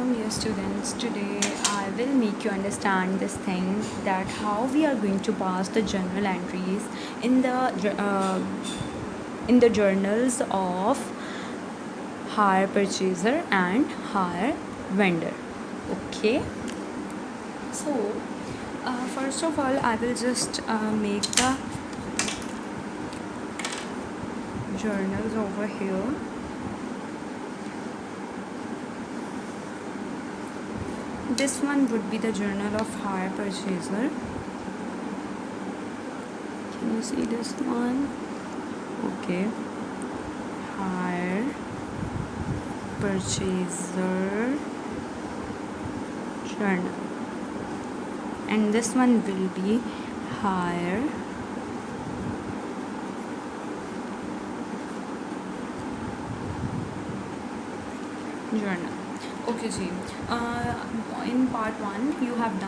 Welcome dear students. Today I will make you understand this thing that how we are going to pass the journal entries in the journals of hire purchaser and hire vendor. Okay. So first of all I will just make the journals over here. This one would be the journal of hire purchaser. Can you see this one? Okay. Hire purchaser journal. And this one will be hire journal. Okay ji, in part 1 you have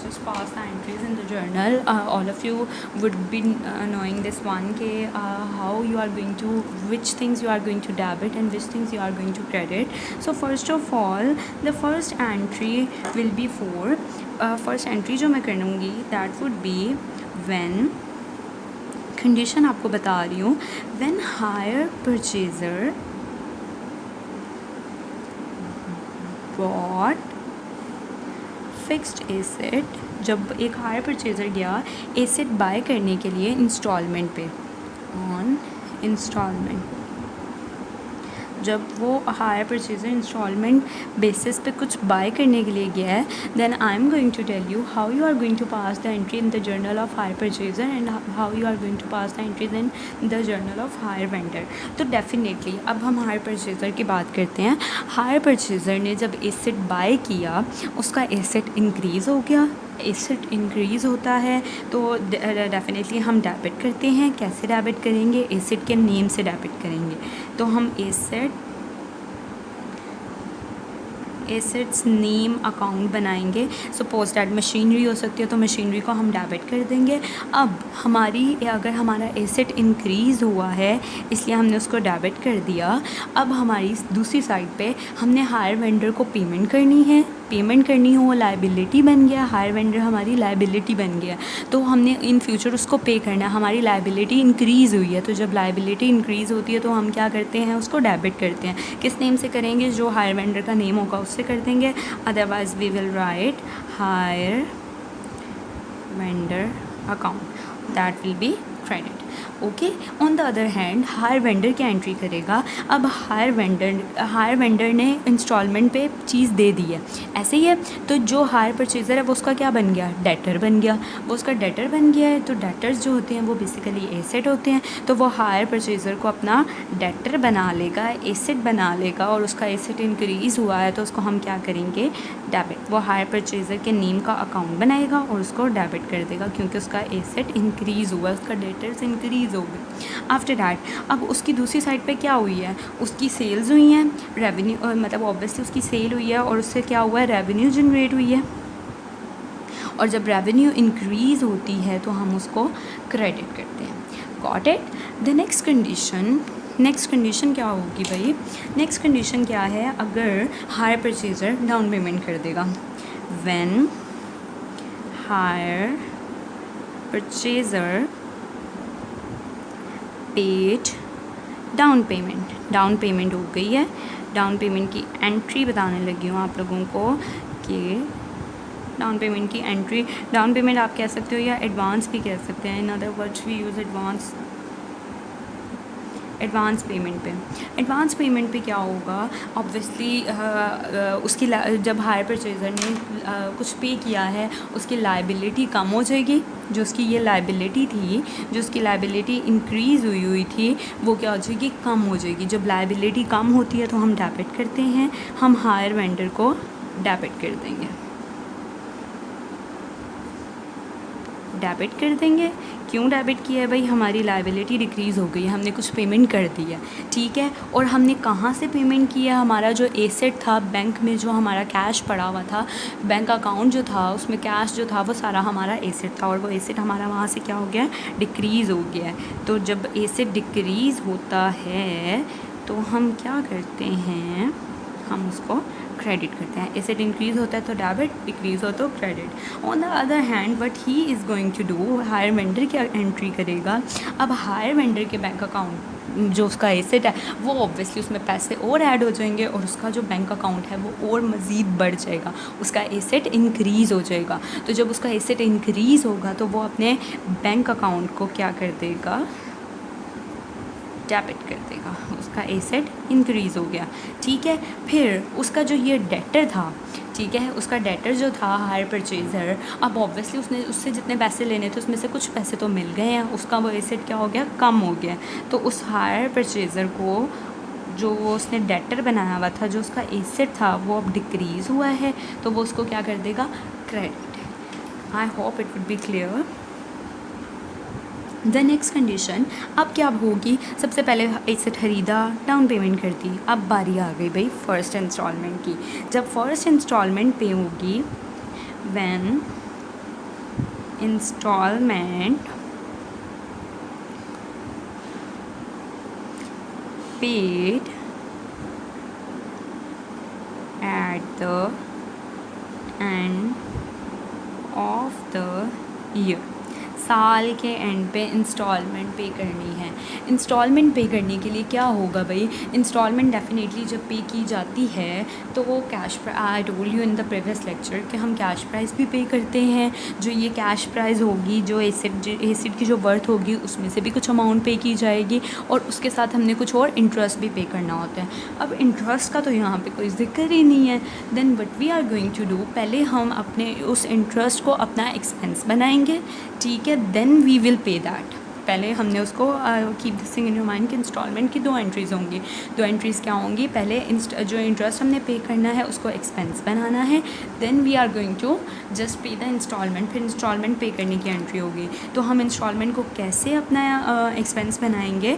just passed the entries in the journal. All of you would be knowing this one ke how you are going to, which things you are going to debit and which things you are going to credit. So first of all the first entry will be for first entry जो मैं करूँगी that would be when, condition आपको बता रही हूँ, when hire purchaser bought fixed asset, जब एक hire purchaser गया एसेट बाय करने के लिए इंस्टॉलमेंट पे, ऑन इंस्टॉलमेंट, जब वो हायर परचेज़र इंस्टॉलमेंट बेसिस पे कुछ बाय करने के लिए गया है, then I am going to tell you how you are going to pass the entry in the journal of hire purchaser and how you are going to pass the entries in the journal of hire vendor. तो definitely अब हम higher purchaser की बात करते हैं. Higher purchaser ने जब asset bye किया, उसका एसेट इंक्रीज़ हो गया. एसेट इंक्रीज़ होता है तो डेफिनेटली हम डेबिट करते हैं. कैसे डेबिट करेंगे? एसेट के नेम से डेबिट करेंगे. तो हम एसेट्स नेम अकाउंट बनाएंगे. सपोज दैट मशीनरी हो सकती है तो मशीनरी को हम डेबिट कर देंगे. अब अगर हमारा एसेट इंक्रीज़ हुआ है इसलिए हमने उसको डेबिट कर दिया. अब हमारी दूसरी साइड पे हमने हायर वेंडर को पेमेंट करनी है. पेमेंट करनी हो, लाइबिलिटी बन गया, हायर वेंडर हमारी लाइबिलिटी बन गया, तो हमने इन फ्यूचर उसको पे करना है. हमारी लाइबिलिटी इंक्रीज़ हुई है, तो जब लाइबिलिटी इंक्रीज़ होती है तो हम क्या करते हैं, उसको डेबिट करते हैं. किस नेम से करेंगे? जो हायर वेंडर का नेम होगा उससे कर देंगे. Otherwise we will write hire vendor account, that will be credit. Okay. On the other hand hire vendor क्या एंट्री करेगा? अब हायर वेंडर ने इंस्टॉलमेंट पे चीज़ दे दी है, ऐसे ही है. तो जो हायर परचेज़र है वो उसका क्या बन गया? डेटर बन गया. वो उसका डेटर बन गया है. तो डेटर्स जो होते हैं वो बेसिकली एसेट होते हैं. तो वो हायर परचेज़र को अपना डेटर बना लेगा, एसेट बना लेगा, और उसका एसेट इंक्रीज़ हुआ है तो उसको हम क्या करेंगे? डेबिट. वो हायर परचेज़र के नेम का अकाउंट बनाएगा और उसको डेबिट कर देगा क्योंकि उसका एसेट इंक्रीज़ हुआ, उसका डेटर्स इंक्रीज़ हो गए. आफ्टर दैट अब उसकी दूसरी साइड पे क्या हुई है? उसकी सेल्स हुई हैं, रेवेन्यू, मतलब ऑब्वियसली उसकी सेल हुई है और उससे क्या हुआ है? रेवेन्यू जनरेट हुई है. और जब रेवेन्यू इंक्रीज़ होती है तो हम उसको क्रेडिट करते हैं. Got it? The next condition क्या होगी भाई? नेक्स्ट कंडीशन क्या है? अगर हायर परचेज़र डाउन पेमेंट कर देगा. When hire purchaser paid down payment हो गई है. डाउन पेमेंट की एंट्री बताने लगी हूँ आप लोगों को कि डाउन पेमेंट की एंट्री, डाउन पेमेंट आप कह सकते हो या एडवांस भी कह सकते हैं. In other words we use advance payment पे क्या होगा? ऑब्वियसली उसकी जब हायर परचेज़र ने कुछ पे किया है उसकी लाइबिलिटी कम हो जाएगी. जो उसकी ये लाइबिलिटी थी, जो उसकी लाइबिलिटी इंक्रीज़ हुई थी, वो क्या हो जाएगी? कम हो जाएगी. जब लाइबिलिटी कम होती है तो हम डेबिट करते हैं. हम हायर वेंडर को डेबिट कर देंगे. क्यों डेबिट किया है भाई? हमारी लाइबिलिटी डिक्रीज़ हो गई है, हमने कुछ पेमेंट कर दी है. ठीक है. और हमने कहाँ से पेमेंट किया? हमारा जो एसेट था, बैंक में जो हमारा कैश पड़ा हुआ था, बैंक अकाउंट जो था उसमें कैश जो था वो सारा हमारा एसेट था, और वो एसेट हमारा वहाँ से क्या हो गया? डिक्रीज़ हो गया है. तो जब एसेट डिक्रीज़ होता है तो हम क्या करते हैं? हम उसको क्रेडिट करते हैं। एसेट इंक्रीज़ होता है तो डेबिट, डिक्रीज़ हो तो credit. On the other hand what he is going to do, hire vendor क्या एंट्री करेगा। अब हायर वेंडर के बैंक अकाउंट जो उसका एसेट है वो ऑब्वियसली उसमें पैसे और ऐड हो जाएंगे और उसका जो बैंक अकाउंट है वो और मज़ीद बढ़ जाएगा, उसका एसेट इंक्रीज़ हो जाएगा। तो जब उसका एसेट इंक्रीज़ होगा तो वो अपने बैंक अकाउंट को क्या कर देगा, डेबिट कर देगा, उसका एसेट इंक्रीज़ हो गया। ठीक है, फिर उसका जो ये डेटर था, ठीक है, उसका डेटर जो था हायर परचेज़र, अब ऑब्वियसली उसने उससे जितने पैसे लेने थे उसमें से कुछ पैसे तो मिल गए हैं, उसका वो एसेट क्या हो गया, कम हो गया। तो उस हायर परचेज़र को जो वो उसने डेटर बनाया हुआ था, जो उसका एसेट था वो अब डिक्रीज़ हुआ है, तो वो उसको क्या कर देगा, credit. I hope it would be clear. The next condition अब क्या होगी, सबसे पहले एसेट ख़रीदा, डाउन पेमेंट कर दी, अब बारी आ गई भाई फ़र्स्ट इंस्टॉलमेंट की। जब फ़र्स्ट इंस्टॉलमेंट पे होगी, when instalment paid at the end of the year, साल के एंड पे इंस्टॉलमेंट पे करनी है। इंस्टॉलमेंट पे करने के लिए क्या होगा भाई, इंस्टॉलमेंट डेफिनेटली जब पे की जाती है तो वो cash, I told you in the previous lecture कि हम कैश प्राइस भी पे करते हैं। जो ये कैश प्राइस होगी, जो एसेट की जो वर्थ होगी उसमें से भी कुछ अमाउंट पे की जाएगी और उसके साथ हमने कुछ और इंटरेस्ट भी पे करना होता है। अब इंटरेस्ट का तो यहाँ पे कोई जिक्र ही नहीं है। Then what we are going to do, पहले हम अपने उस इंटरेस्ट को अपना एक्सपेंस बनाएंगे, ठीक है, then we will pay that. पहले हमने उसको keep this thing in your mind कि इंस्टॉलमेंट की 2 एंट्रीज़ होंगी। 2 एंट्रीज़ क्या होंगी, पहले जो इंटरेस्ट हमने पे करना है उसको एक्सपेंस बनाना है, then we are going to just pay the instalment, फिर इंस्टॉलमेंट पे करने की एंट्री होगी। तो हम इंस्टॉलमेंट को कैसे अपना एक्सपेंस बनाएंगे,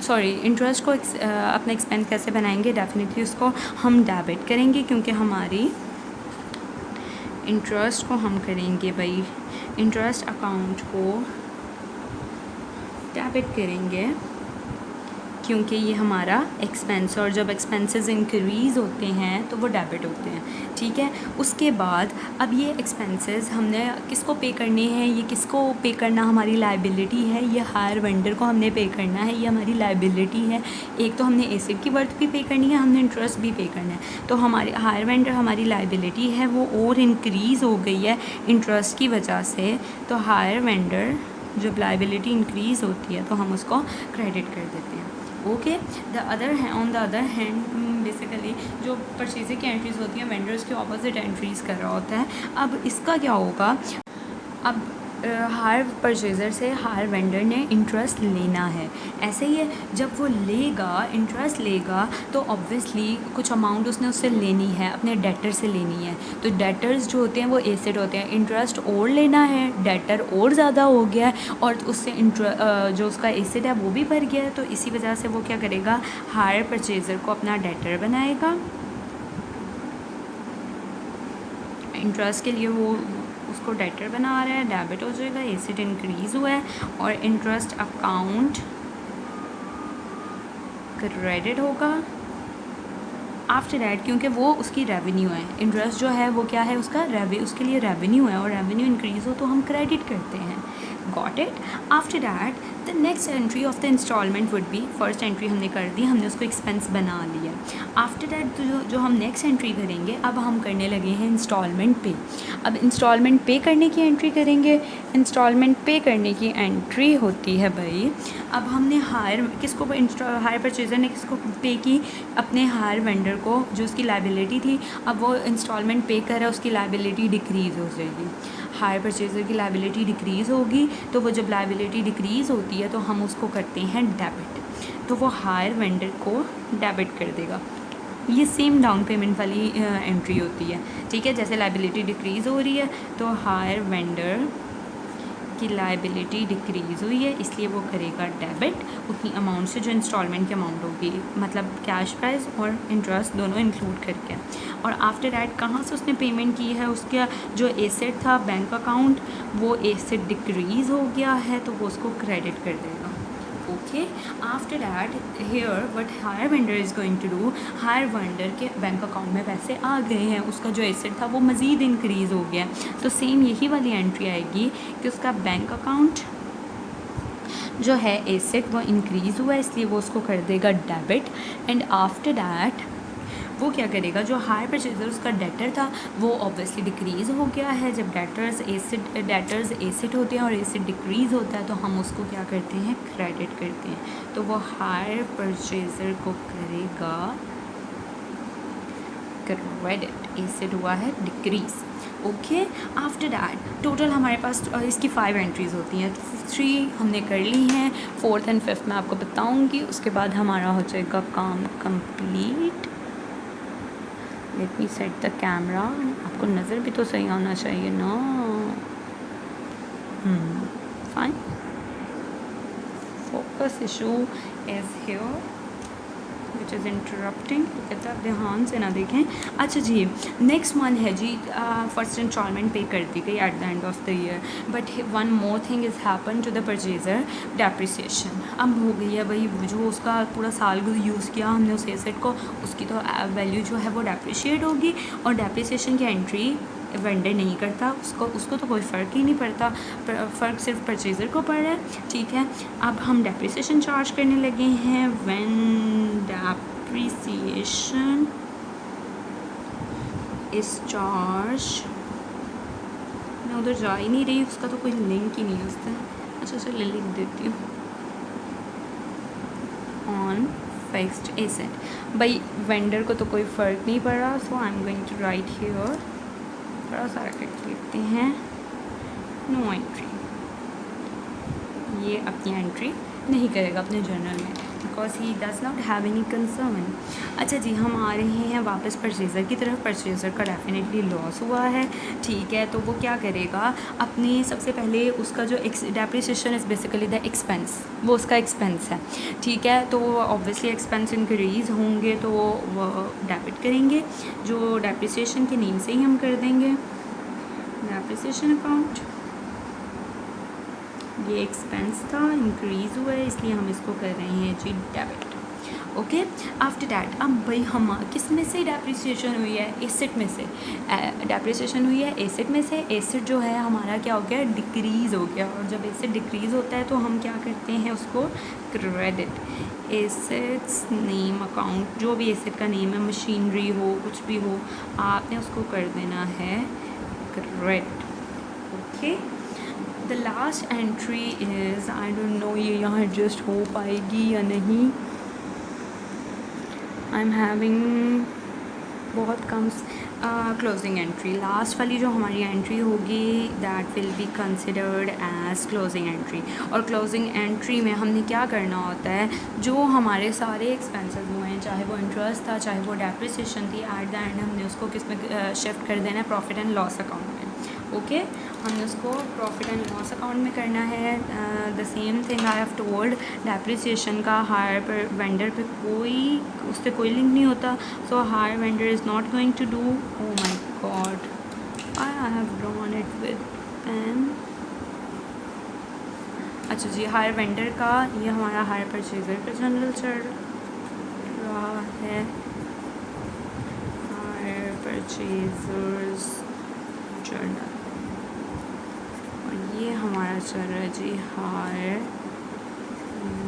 सॉरी इंटरेस्ट को अपना एक्सपेंस कैसे बनाएंगे, डेफिनेटली उसको हम डेबिट करेंगे, क्योंकि हमारी इंटरेस्ट को हम करेंगे भाई, इंटरेस्ट अकाउंट को डेबिट करेंगे क्योंकि ये हमारा एक्सपेंस, और जब एक्सपेंसेस इंक्रीज़ होते हैं तो वो डेबिट होते हैं। ठीक है, उसके बाद अब ये एक्सपेंसेस हमने किसको पे करने हैं, ये किसको पे करना हमारी लायबिलिटी है, ये हायर वेंडर को हमने पे करना है, ये हमारी लायबिलिटी है। एक तो हमने एसेट की वर्थ भी पे करनी है, हमने इंटरेस्ट भी पे करना है। तो हमारे हायर वेंडर हमारी लायबिलिटी है वो और इंक्रीज़ हो गई है इंटरेस्ट की वजह से। तो हायर वेंडर जब लायबिलिटी इंक्रीज़ होती है तो हम उसको क्रेडिट कर देते हैं। Okay, on the other hand basically जो परचेज़र की एंट्रीज़ होती हैं वेंडर्स के ऑपोजिट एंट्रीज़ कर रहा होता है। अब इसका क्या होगा, अब हायर परचेज़र से हायर वेंडर ने इंटरेस्ट लेना है। ऐसे ही है, जब वो लेगा इंटरेस्ट लेगा तो ऑब्वियसली कुछ अमाउंट उसने उससे लेनी है, अपने डेटर से लेनी है। तो डेटर्स जो होते हैं वो एसेट होते हैं, इंटरेस्ट और लेना है, डेटर और ज़्यादा हो गया है और उससे जो उसका एसेट है वो भी बढ़ गया है। तो इसी वजह से वो क्या करेगा, हायर परचेज़र को अपना डेटर बनाएगा। इंटरेस्ट के लिए वो उसको डेटर बना रहा है, डेबिट हो जाएगा, एसेट इंक्रीज़ हुआ है और इंटरेस्ट अकाउंट क्रेडिट होगा आफ्टर दैट, क्योंकि वो उसकी रेवेन्यू है। इंटरेस्ट जो है वो क्या है, उसका उसके लिए रेवेन्यू है और रेवेन्यू इंक्रीज़ हो तो हम क्रेडिट करते हैं। Got it. After that the next entry of the instalment would be, first entry हमने कर दी, हमने उसको एक्सपेंस बना लिया। आफ्टर दैट जो हम नेक्स्ट एंट्री करेंगे, अब हम करने लगे हैं इंस्टॉलमेंट पे। अब इंस्टॉलमेंट पे करने की एंट्री करेंगे। इंस्टॉलमेंट पे करने की एंट्री होती है भाई, अब हमने हायर परचेज़र ने किसको पे की, अपने हायर वेंडर को, जो उसकी लायबिलिटी थी। अब वो इंस्टॉलमेंट पे कर रहा है, उसकी लायबिलिटी डिक्रीज़ हो जाएगी। हायर परचेज़र की लायबिलिटी डिक्रीज़ होगी, तो वो जब लायबिलिटी डिक्रीज़ होती है तो हम उसको करते हैं डेबिट, तो वो हायर वेंडर को डेबिट कर देगा। ये सेम डाउन पेमेंट वाली एंट्री होती है। ठीक है, जैसे लायबिलिटी डिक्रीज़ हो रही है तो हायर वेंडर की लायबिलिटी डिक्रीज़ हुई है, इसलिए वो करेगा डेबिट उतनी अमाउंट से जो इंस्टॉलमेंट की अमाउंट होगी, मतलब कैश प्राइस और इंटरेस्ट दोनों इंक्लूड करके। और आफ्टर दैट कहाँ से उसने पेमेंट की है, उसका जो एसेट था बैंक अकाउंट, वो एसेट डिक्रीज़ हो गया है तो वो उसको क्रेडिट कर देगा। Okay, after that here what hire vendor is going to do, hire vendor के बैंक अकाउंट में पैसे आ गए हैं, उसका जो एसेट था वो मज़ीद इंक्रीज़ हो गया, तो सेम यही वाली एंट्री आएगी कि उसका बैंक अकाउंट जो है एसेट वो इंक्रीज़ हुआ है, इसलिए वो उसको कर देगा डेबिट। एंड आफ्टर दैट वो क्या करेगा, जो हायर परचेजर उसका डेटर था वो ऑब्वियसली डिक्रीज़ हो गया है। जब डेटर्स एसेट होते हैं और एसेट डिक्रीज़ होता है तो हम उसको क्या करते हैं, क्रेडिट करते हैं, तो वो हायर परचेजर को करेगा क्रेडिट, एसेट हुआ है decrease. Okay, after that total हमारे पास इसकी 5 एंट्रीज़ होती हैं, 3 हमने कर ली हैं, 4th एंड 5th मैं आपको बताऊंगी, उसके बाद हमारा हो जाएगा काम complete. Let me set the camera, आपको नज़र भी तो सही आना चाहिए ना। Fine, focus issue is here which is interrupting, कहता ध्यान से ना देखें। अच्छा जी, नेक्स्ट वन है जी, फर्स्ट इंस्टॉलमेंट पे कर दी गई at the end of the year, but one more thing is happen to the purchaser, depreciation. अब हो गई है भाई, जो उसका पूरा साल यूज़ किया हमने उस एसेट को, उसकी तो वैल्यू जो है वो डेप्रिशिएट होगी, और डेप्रिसिएशन की एंट्री वेंडर नहीं करता, उसको तो कोई फ़र्क ही नहीं पड़ता, फ़र्क सिर्फ परचेज़र को पड़ रहा है। ठीक है, अब हम डेप्रिसिएशन चार्ज करने लगे हैं। व्हेन डेप्रिसिएशन इस चार्ज, मैं उधर जा ही नहीं रही, उसका तो कोई लिंक ही नहीं है उससे। अच्छा चलिए लिख देती हूँ, ऑन फिक्स्ड एसेट। भाई वेंडर को तो कोई फ़र्क नहीं पड़ रहा, so I am going to write here, थोड़ा सा रख लेते हैं, नो एंट्री, ये अपनी एंट्री नहीं करेगा अपने जर्नल में, because he does not have any concern. अच्छा जी, हम आ रहे हैं वापस परचेज़र की तरफ। परचेज़र का डेफिनेटली लॉस हुआ है, ठीक है, तो वो क्या करेगा, अपने सबसे पहले उसका जो depreciation is basically the expense, वो उसका एक्सपेंस है, ठीक है, तो ऑब्वियसली एक्सपेंस इंक्रीज़ होंगे तो वो डेबिट करेंगे, जो डेप्रिसिएशन के नेम से ही हम कर देंगे डेप्रिसिएशन अकाउंट। ये एक्सपेंस था, इंक्रीज़ हुआ है, इसलिए हम इसको कर रहे हैं जी डेबिट। ओके, आफ्टर डैट अब भाई हम किस में से डेप्रिसिएशन हुई है, एसेट में से डेप्रिसिएशन हुई है, एसेट में से। एसेट जो है हमारा क्या हो गया, डिक्रीज़ हो गया, और जब एसेट डिक्रीज़ होता है तो हम क्या करते हैं, उसको क्रेडिट। एसेट्स नेम अकाउंट, जो भी एसेट का नेम है, मशीनरी हो कुछ भी हो, आपने उसको कर देना है credit. Okay, the last entry is, I don't know ये यहाँ एडजस्ट हो पाएगी या नहीं, आई एम हैविंग बहुत कम। क्लोजिंग एंट्री, लास्ट वाली जो हमारी एंट्री होगी that will be considered as closing entry. और क्लोजिंग एंट्री में हमने क्या करना होता है, जो हमारे सारे एक्सपेंसेस हुए हैं, चाहे वो इंटरेस्ट था चाहे वो डेप्रिसिएशन थी, एट द एंड हमने उसको किस में शिफ्ट कर देना है, प्रॉफिट एंड लॉस अकाउंट में। ओके, हमने उसको प्रॉफिट एंड लॉस अकाउंट में करना है। The same thing I have told, depreciation का हायर पर वेंडर पे कोई, उससे कोई लिंक नहीं होता, so hire vendor is not going to do, oh my god I have drawn it with pen. अच्छा जी, हायर वेंडर का ये हमारा हायर परचेजर का जनरल चल रहा है, हायर परचेजर्स जर्नल, ये हमारा चल रहा है जी हायर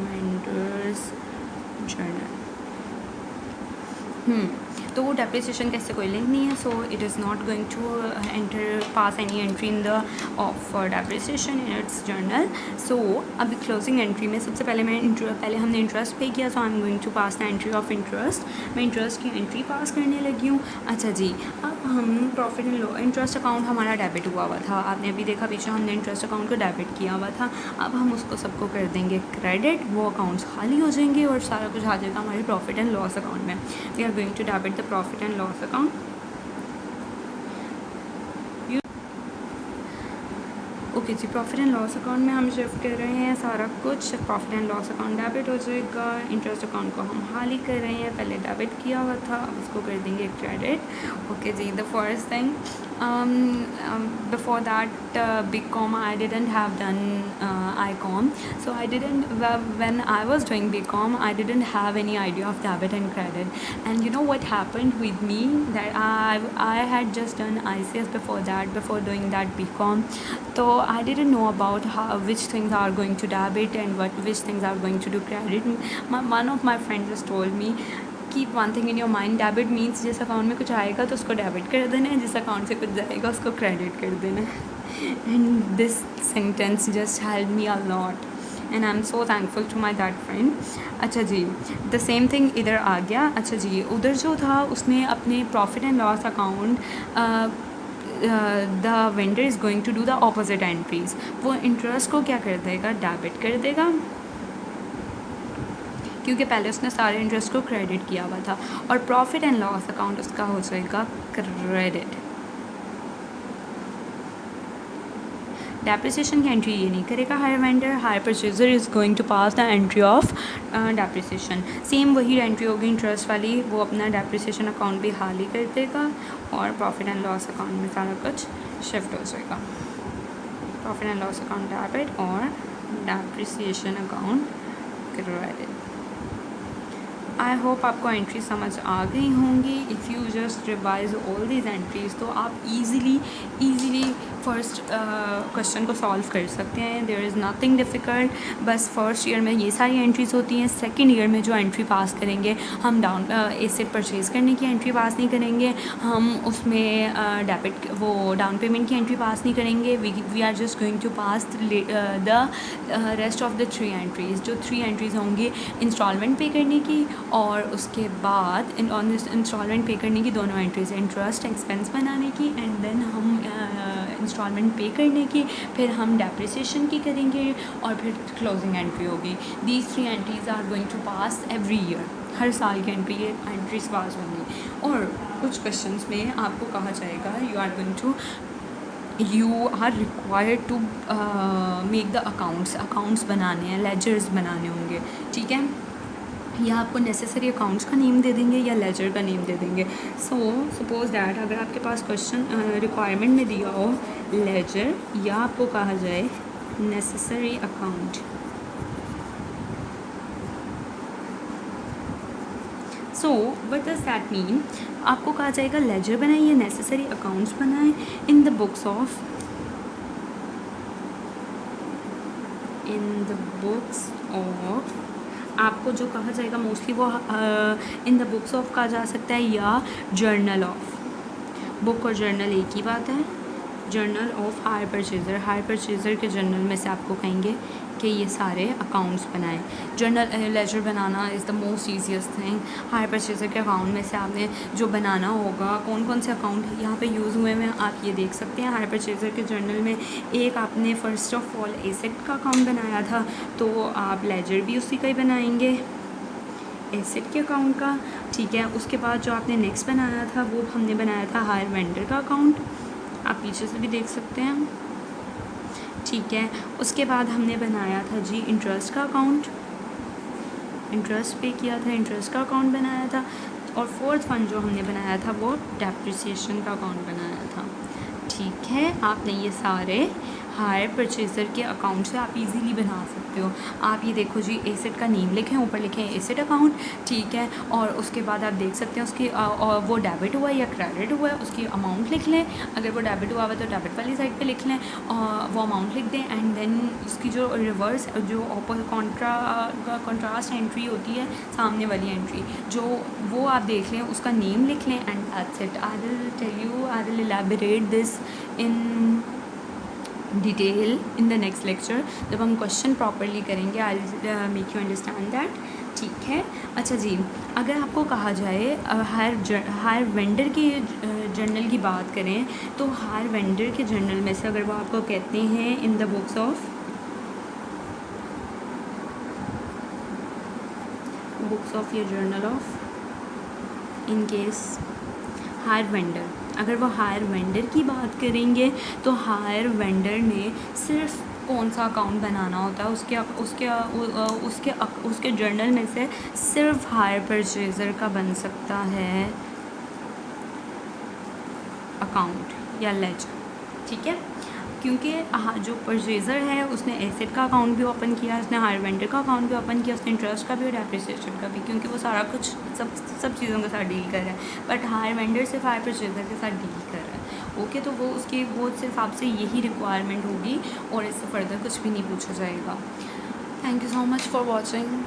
वेंडर्स जर्नल। तो वो डेप्रिसिएशन का इससे कोई लिंक नहीं है, so it is not going to enter pass any entry in the of depreciation in its journal. सो अभी क्लोजिंग एंट्री में सबसे पहले पहले हमने इंटरेस्ट पे किया, so I am going to pass the entry of interest, मैं interest की एंट्री पास करने लगी हूँ। अच्छा जी, अब हम profit and loss, interest account हमारा डेबिट हुआ था, आपने अभी देखा पीछे हमने इंटरेस्ट अकाउंट को डेबिट किया हुआ था, अब हम उसको सबको कर देंगे क्रेडिट, वो अकाउंट्स खाली हो जाएंगे और सारा कुछ आ जाएगा हमारे प्रॉफिट एंड लॉस अकाउंट में। We are going to debit the profit and loss account. Okay जी, प्रॉफिट एंड लॉस अकाउंट में हम शिफ्ट कर रहे हैं सारा कुछ। Profit and loss account debit हो जाएगा, इंटरेस्ट अकाउंट को हम हाल कर रहे हैं, पहले डेबिट किया हुआ था, अब उसको कर देंगे क्रेडिट। ओके जी, the first thing before that BCom I didn't have done ICOM, so I didn't when I was doing BCom I didn't have any idea of debit and credit. And you know what happened with me, that I had just done ICS before that, before doing that BCom, so I didn't know about which things are going to debit and which things are going to do credit. One of my friends just told me, keep one thing in your mind, debit means जिस account में कुछ आएगा तो उसको debit कर देना है, जिस अकाउंट से कुछ जाएगा उसको क्रेडिट कर देना है। And this sentence just help me a lot and I am so thankful to my that friend. अच्छा जी, द सेम थिंग इधर आ गया। अच्छा जी, उधर जो था उसने अपने profit and loss account the vendor is going to do the opposite entries, वो इंटरेस्ट को क्या कर देगा, डेबिट कर देगा, क्योंकि पहले उसने सारे इंटरेस्ट को क्रेडिट किया हुआ था। और प्रॉफिट एंड लॉस अकाउंट उसका हो जाएगा क्रेडिट। डेप्रिसिएशन की एंट्री ये नहीं करेगा hire vendor, hire purchaser is going to pass the entry of depreciation. Same वही एंट्री होगी इंटरेस्ट वाली, वो अपना डेप्रिसिएशन अकाउंट भी हाल ही कर देगा और प्रॉफिट एंड लॉस अकाउंट में सारा कुछ शिफ्ट हो जाएगा। Profit and loss account debit और depreciation account credit. I hope आपको एंट्री समझ आ गई होंगी। If you just revise all these entries तो आप ईज़िली फर्स्ट क्वेश्चन को सॉल्व कर सकते हैं। There is nothing difficult. बस फर्स्ट ईयर में ये सारी एंट्रीज़ होती हैं। सेकंड ईयर में जो एंट्री पास करेंगे हम एसेट परचेज़ करने की एंट्री पास नहीं करेंगे, हम उसमें डेबिट वो डाउन पेमेंट की एंट्री पास नहीं करेंगे। We are just going to pass the rest of the 3 entries. जो 3 एंट्रीज़ होंगी इंस्टॉलमेंट पे करने की और उसके बाद इंस्टॉलमेंट पे करने की दोनों एंट्रीज, इंटरेस्ट एक्सपेंस बनाने की एंड देन हम इंस्टॉलमेंट पे करने की, फिर हम डेप्रिसिएशन की करेंगे और फिर क्लोजिंग एंट्री होगी। These 3 entries are going to pass every year, हर साल की एंट्रीज पास होंगी। और कुछ क्वेश्चंस में आपको कहा जाएगा you are required to make the accounts बनाने हैं, लेजर्स बनाने होंगे, ठीक है। या आपको नेसेसरी अकाउंट्स का नेम दे देंगे या लेजर का नेम दे देंगे। सो सपोज दैट अगर आपके पास क्वेश्चन रिक्वायरमेंट में दिया हो लेजर या आपको कहा जाए necessary account, so what does that mean, आपको कहा जाएगा लेजर बनाइए, नेसेसरी अकाउंट्स बनाएं इन द बुक्स ऑफ आपको जो कहा जाएगा मोस्टली वो इन द बुक्स ऑफ कहा जा सकता है या जर्नल ऑफ। बुक और जर्नल एक ही बात है। जर्नल ऑफ हायर परचेज़र के जर्नल में से आपको कहेंगे कि ये सारे अकाउंट्स बनाएं। जर्नल लेजर बनाना is the most easiest thing. Hire purchaser के अकाउंट में से आपने जो बनाना होगा, कौन कौन से अकाउंट यहाँ पे यूज़ हुए हैं आप ये देख सकते हैं। हायर परचेज़र के जर्नल में एक आपने फ़र्स्ट ऑफ ऑल एसेट का अकाउंट बनाया था, तो आप लेजर भी उसी का ही बनाएंगे, एसेट के अकाउंट का, ठीक है। उसके बाद जो आपने नेक्स्ट बनाया था वो हमने बनाया था हायर वेंडर का अकाउंट, आप पीछे से भी देख सकते हैं, ठीक है। उसके बाद हमने बनाया था जी इंटरेस्ट का अकाउंट, इंटरेस्ट पे किया था, इंटरेस्ट का अकाउंट बनाया था। और फोर्थ वन जो हमने बनाया था वो डेप्रिसिएशन का अकाउंट बनाया था, ठीक है। आपने ये सारे हायर परचेज़र के अकाउंट से आप इजीली बना सकते हो। आप ये देखो जी, एसेट का नेम लिखें, ऊपर लिखें एसेट अकाउंट, ठीक है। और उसके बाद आप देख सकते हैं उसकी वो डेबिट हुआ है या क्रेडिट हुआ है, उसकी अमाउंट लिख लें। अगर वो डेबिट हुआ है तो डेबिट वाली साइड पे लिख लें और वो अमाउंट लिख दें। एंड देन उसकी जो रिवर्स जो कॉन्ट्रास्ट एंट्री होती है, सामने वाली एंट्री जो वो आप देख लें, उसका नेम लिख लें and that's it. I will elaborate this in detail in the next lecture. जब हम क्वेश्चन प्रॉपरली करेंगे I will make you understand that, ठीक है। अच्छा जी, अगर आपको कहा जाए हायर वेंडर के जर्नल की बात करें तो हायर वेंडर के जर्नल में से अगर वो आपको कहते हैं इन द बुक्स ऑफ या journal of, in case higher vendor, अगर वो हायर वेंडर की बात करेंगे तो हायर वेंडर ने सिर्फ कौन सा अकाउंट बनाना होता है, उसके जर्नल में से सिर्फ हायर परचेज़र का बन सकता है अकाउंट या लेजर, ठीक है। क्योंकि जो परचेज़र है उसने एसेट का अकाउंट भी ओपन किया, उसने हायर वेंडर का अकाउंट भी ओपन किया, उसने इंटरेस्ट का भी और डेप्रिसिएशन का भी, क्योंकि वो सारा कुछ सब चीज़ों के साथ डील कर रहा है। बट हायर वेंडर सिर्फ हायर परचेज़र के साथ डील कर रहा है। ओके, तो वो उसके हिसाब से यही रिक्वायरमेंट होगी और इससे फर्दर कुछ भी नहीं पूछा जाएगा। Thank you so much for watching.